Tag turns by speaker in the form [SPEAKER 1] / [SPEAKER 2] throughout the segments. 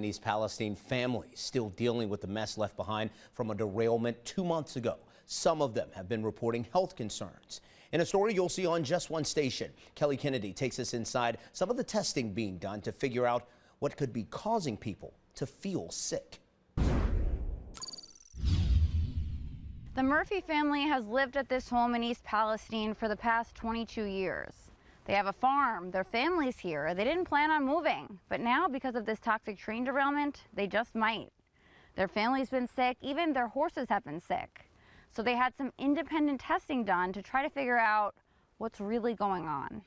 [SPEAKER 1] East Palestine families still dealing with the mess left behind from a derailment 2 months ago. Some of them have been reporting health concerns. In a story you'll see on Just One Station, Kelly Kennedy takes us inside some of the testing being done to figure out what could be causing people to feel sick.
[SPEAKER 2] The Murphy family has lived at this home in East Palestine for the past 22 years. They have a farm, their family's here. They didn't plan on moving, but now because of this toxic train derailment, they just might. Their family's been sick, even their horses have been sick. So they had some independent testing done to try to figure out what's really going on.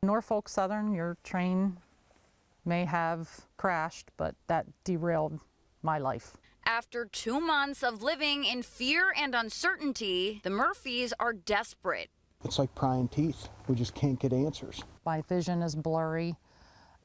[SPEAKER 3] Norfolk Southern, your train may have crashed, but that derailed my life.
[SPEAKER 2] After 2 months of living in fear and uncertainty, the Murphys are desperate.
[SPEAKER 4] It's like prying teeth. We just can't get answers.
[SPEAKER 3] My vision is blurry.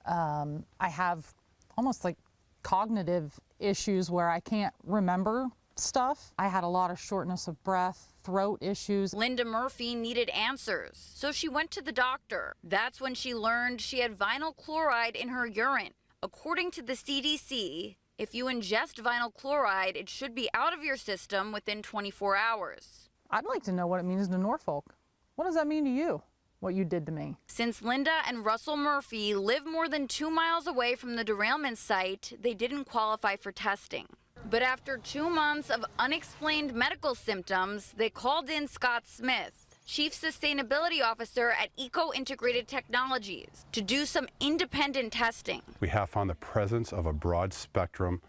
[SPEAKER 3] I have almost like cognitive issues where I can't remember stuff. I had a lot of shortness of breath, throat issues.
[SPEAKER 2] Linda Murphy needed answers, so she went to the doctor. That's when she learned she had vinyl chloride in her urine. According to the CDC, if you ingest vinyl chloride, it should be out of your system within 24 hours.
[SPEAKER 3] I'd like to know what it means to Norfolk. What does that mean to you, what you did to me?
[SPEAKER 2] Since Linda and Russell Murphy live more than 2 miles away from the derailment site, they didn't qualify for testing. But after 2 months of unexplained medical symptoms, they called in Scott Smith, Chief Sustainability Officer at Eco Integrated Technologies, to do some independent testing.
[SPEAKER 5] We have found the presence of a broad spectrum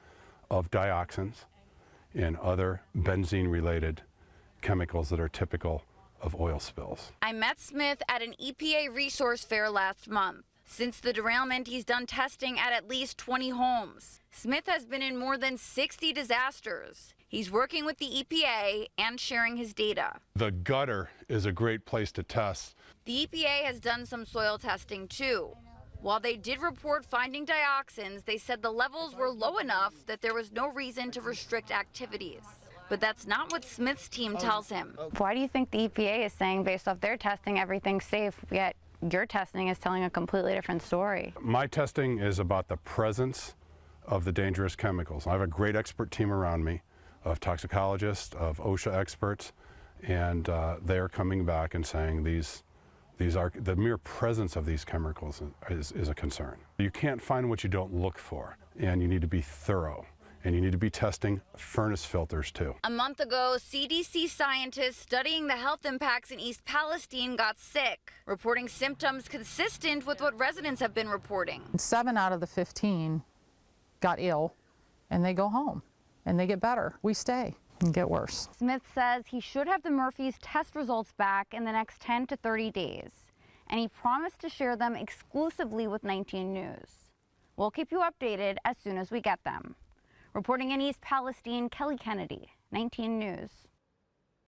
[SPEAKER 5] of dioxins and other benzene-related chemicals that are typical of oil spills.
[SPEAKER 2] I met Smith at an EPA resource fair last month. Since the derailment, he's done testing at least 20 homes. Smith has been in more than 60 disasters. He's working with the EPA and sharing his data.
[SPEAKER 5] The gutter is a great place to test.
[SPEAKER 2] The EPA has done some soil testing too. While they did report finding dioxins, they said the levels were low enough that there was no reason to restrict activities. But that's not what Smith's team tells him. Why do you think the EPA is saying based off their testing everything's safe, yet your testing is telling a completely different story?
[SPEAKER 5] My testing is about the presence of the dangerous chemicals. I have a great expert team around me of toxicologists, of OSHA experts, and they are coming back and saying these are the mere presence of these chemicals is a concern. You can't find what you don't look for, and you need to be thorough. And you need to be testing furnace filters too. A month ago, CDC scientists studying the health impacts in East Palestine got sick, reporting symptoms consistent with what residents have been reporting.
[SPEAKER 3] 7 out of the 15 got ill, and they go home, and they get better. We stay and get worse.
[SPEAKER 2] Smith says he should have the Murphys' test results back in the next 10 to 30 days, and he promised to share them exclusively with 19 News. We'll keep you updated as soon as we get them. Reporting in East Palestine, Kelly Kennedy, 19 News.